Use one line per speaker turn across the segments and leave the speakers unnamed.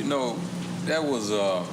know, that was a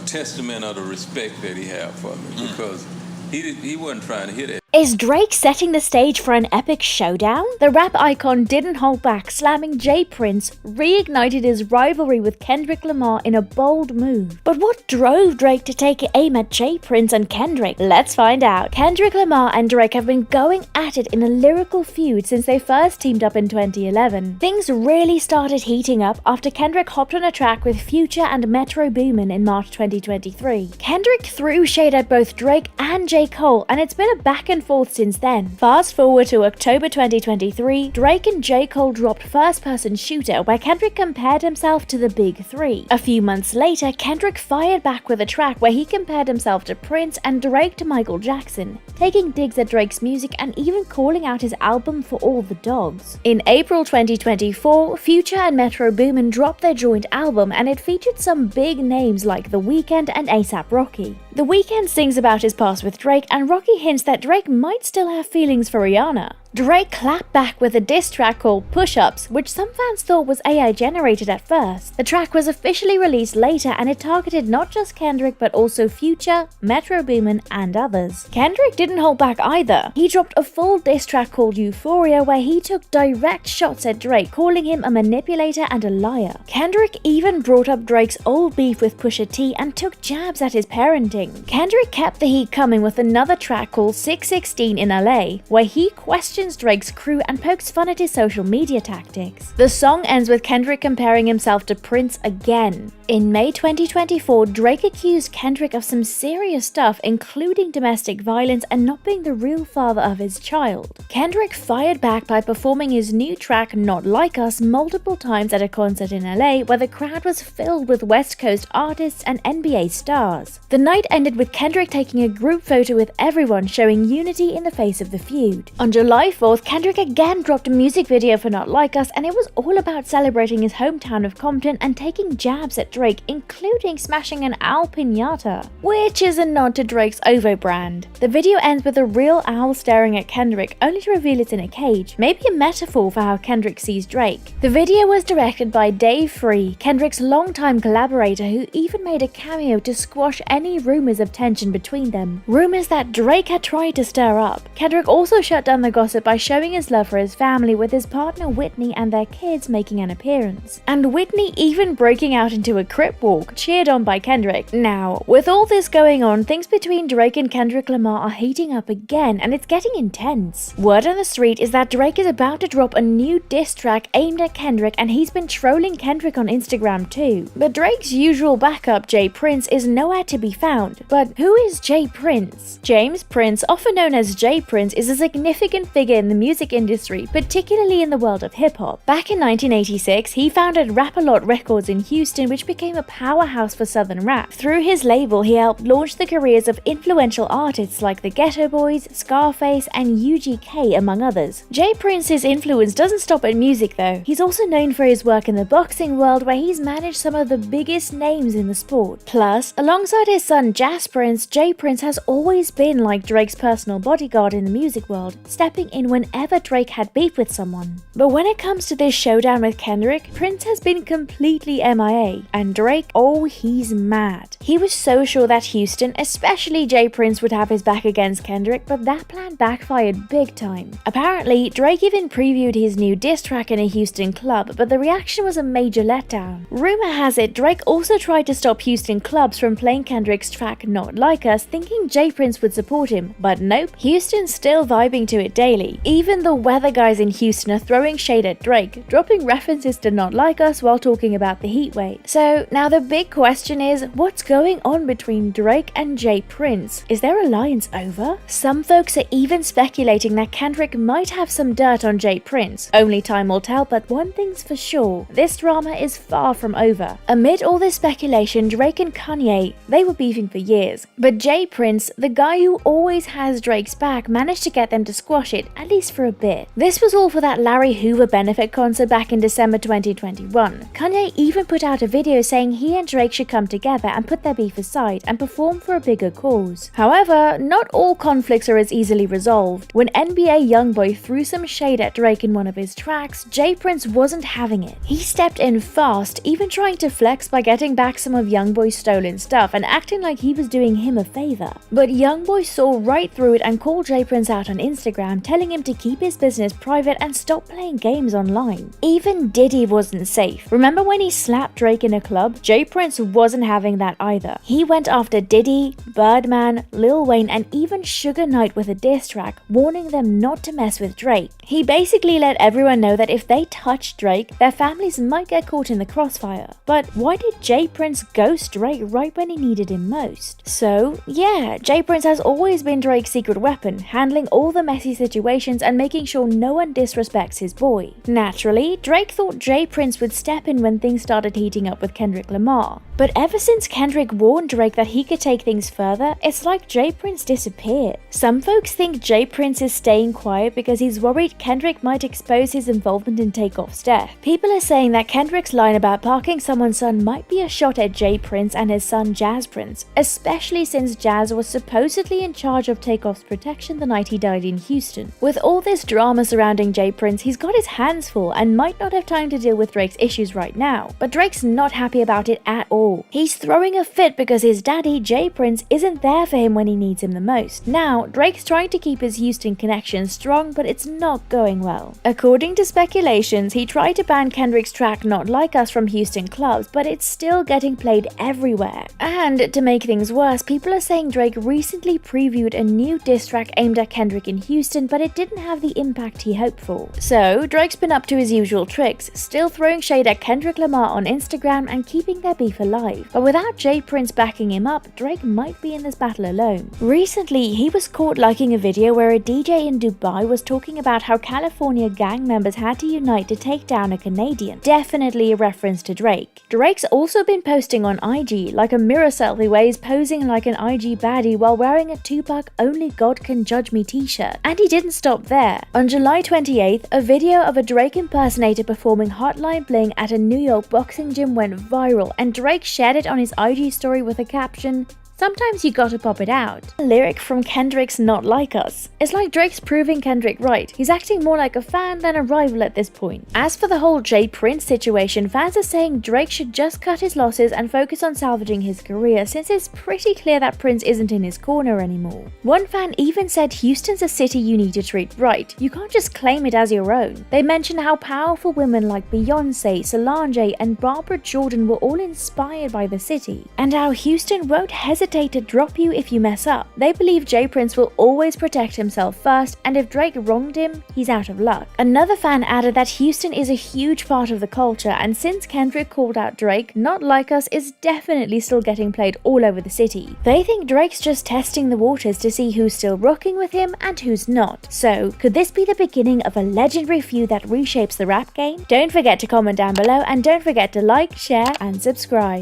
testament of the respect that he had for me because he wasn't trying to hit it.
Is Drake setting the stage for an epic showdown? The rap icon didn't hold back, slamming J. Prince, reignited his rivalry with Kendrick Lamar in a bold move. But what drove Drake to take aim at J. Prince and Kendrick? Let's find out. Kendrick Lamar and Drake have been going at it in a lyrical feud since they first teamed up in 2011. Things really started heating up after Kendrick hopped on a track with Future and Metro Boomin in March 2023. Kendrick threw shade at both Drake and J. Cole, and it's been a back and forth since then. Fast forward to October 2023, Drake and J. Cole dropped First Person Shooter, where Kendrick compared himself to the Big Three. A few months later, Kendrick fired back with a track where he compared himself to Prince and Drake to Michael Jackson, taking digs at Drake's music and even calling out his album For All the Dogs. In April 2024, Future and Metro Boomin dropped their joint album, and it featured some big names like The Weeknd and A$AP Rocky. The Weeknd sings about his past with Drake, and Rocky hints that Drake might still have feelings for Rihanna. Drake clapped back with a diss track called Push-Ups, which some fans thought was AI generated at first. The track was officially released later, and it targeted not just Kendrick but also Future, Metro Boomin, and others. Kendrick didn't hold back either. He dropped a full diss track called Euphoria, where he took direct shots at Drake, calling him a manipulator and a liar. Kendrick even brought up Drake's old beef with Pusha T and took jabs at his parenting. Kendrick kept the heat coming with another track called 616 in LA, where he questioned Drake's crew and pokes fun at his social media tactics. The song ends with Kendrick comparing himself to Prince again. In May 2024, Drake accused Kendrick of some serious stuff, including domestic violence and not being the real father of his child. Kendrick fired back by performing his new track Not Like Us multiple times at a concert in LA, where the crowd was filled with West Coast artists and NBA stars. The night ended with Kendrick taking a group photo with everyone, showing unity in the face of the feud. On July 4th, Kendrick again dropped a music video for Not Like Us, and it was all about celebrating his hometown of Compton and taking jabs at Drake, including smashing an owl piñata, which is a nod to Drake's OVO brand. The video ends with a real owl staring at Kendrick, only to reveal it's in a cage, maybe a metaphor for how Kendrick sees Drake. The video was directed by Dave Free, Kendrick's longtime collaborator, who even made a cameo to squash any rumors of tension between them, rumors that Drake had tried to stir up. Kendrick also shut down the gossip by showing his love for his family, with his partner Whitney and their kids making an appearance. And Whitney even breaking out into a crip walk, cheered on by Kendrick. Now, with all this going on, things between Drake and Kendrick Lamar are heating up again, and it's getting intense. Word on the street is that Drake is about to drop a new diss track aimed at Kendrick, and he's been trolling Kendrick on Instagram too. But Drake's usual backup, J. Prince, is nowhere to be found. But who is J. Prince? James Prince, often known as J. Prince, is a significant figure in the music industry, particularly in the world of hip-hop. Back in 1986, he founded Rap-A-Lot Records in Houston, which became a powerhouse for southern rap. Through his label, he helped launch the careers of influential artists like the Ghetto Boys, Scarface, and UGK, among others. J. Prince's influence doesn't stop at music though. He's also known for his work in the boxing world, where he's managed some of the biggest names in the sport. Plus, alongside his son Jas Prince, J. Prince has always been like Drake's personal bodyguard in the music world, stepping in whenever Drake had beef with someone. But when it comes to this showdown with Kendrick, Prince has been completely MIA, and Drake, oh, he's mad. He was so sure that Houston, especially J. Prince, would have his back against Kendrick, but that plan backfired big time. Apparently, Drake even previewed his new diss track in a Houston club, but the reaction was a major letdown. Rumor has it Drake also tried to stop Houston clubs from playing Kendrick's track Not Like Us, thinking J. Prince would support him, but nope, Houston's still vibing to it daily. Even the weather guys in Houston are throwing shade at Drake, dropping references to Not Like Us while talking about the heatwave. So now the big question is, what's going on between Drake and J. Prince? Is their alliance over? Some folks are even speculating that Kendrick might have some dirt on J. Prince. Only time will tell, but one thing's for sure, this drama is far from over. Amid all this speculation, Drake and Kanye, they were beefing for years, but J. Prince, the guy who always has Drake's back, managed to get them to squash it, at least for a bit. This was all for that Larry Hoover benefit concert back in December 2021. Kanye even put out a video saying he and Drake should come together and put their beef aside and perform for a bigger cause. However, not all conflicts are as easily resolved. When NBA YoungBoy threw some shade at Drake in one of his tracks, J Prince wasn't having it. He stepped in fast, even trying to flex by getting back some of YoungBoy's stolen stuff and acting like he was doing him a favor. But YoungBoy saw right through it and called J Prince out on Instagram, telling him to keep his business private and stop playing games online. Even Diddy wasn't safe. Remember when he slapped Drake in a club? J Prince wasn't having that either. He went after Diddy, Birdman, Lil Wayne, and even Suge Knight with a diss track, warning them not to mess with Drake. He basically let everyone know that if they touched Drake, their families might get caught in the crossfire. But why did J Prince ghost Drake right when he needed him most? So yeah, J Prince has always been Drake's secret weapon, handling all the messy situations and making sure no one disrespects his boy. Naturally, Drake thought J Prince would step in when things started heating up with Kendrick Lamar. But ever since Kendrick warned Drake that he could take things further, it's like J Prince disappeared. Some folks think J Prince is staying quiet because he's worried Kendrick might expose his involvement in Takeoff's death. People are saying that Kendrick's line about parking someone's son might be a shot at J Prince and his son Jazz Prince, especially since Jazz was supposedly in charge of Takeoff's protection the night he died in Houston. With all this drama surrounding J Prince, he's got his hands full and might not have time to deal with Drake's issues right now. But Drake's not happy about it at all. He's throwing a fit because his daddy, J Prince, isn't there for him when he needs him the most. Now, Drake's trying to keep his Houston connection strong, but it's not going well. According to speculations, he tried to ban Kendrick's track Not Like Us from Houston clubs, but it's still getting played everywhere. And to make things worse, people are saying Drake recently previewed a new diss track aimed at Kendrick in Houston, but it didn't have the impact he hoped for. So, Drake's been up to his usual tricks, still throwing shade at Kendrick Lamar on Instagram and keeping their beef alive. But without J Prince backing him up, Drake might be in this battle alone. Recently, he was caught liking a video where a DJ in Dubai was talking about how California gang members had to unite to take down a Canadian. Definitely a reference to Drake. Drake's also been posting on IG, like a mirror selfie where he's posing like an IG baddie while wearing a Tupac Only God Can Judge Me t-shirt. And he didn't stop there. On July 28th, a video of a Drake impersonator performing Hotline Bling at a New York boxing gym went viral, and Drake shared it on his IG story with a caption, "Sometimes you gotta pop it out." A lyric from Kendrick's Not Like Us. It's like Drake's proving Kendrick right. He's acting more like a fan than a rival at this point. As for the whole J Prince situation, fans are saying Drake should just cut his losses and focus on salvaging his career, since it's pretty clear that Prince isn't in his corner anymore. One fan even said Houston's a city you need to treat right. You can't just claim it as your own. They mentioned how powerful women like Beyonce, Solange, and Barbara Jordan were all inspired by the city, and how Houston won't hesitate to drop you if you mess up. They believe J Prince will always protect himself first, and if Drake wronged him, he's out of luck. Another fan added that Houston is a huge part of the culture, and since Kendrick called out Drake, Not Like Us is definitely still getting played all over the city. They think Drake's just testing the waters to see who's still rocking with him and who's not. So, could this be the beginning of a legendary feud that reshapes the rap game? Don't forget to comment down below, and don't forget to like, share, and subscribe.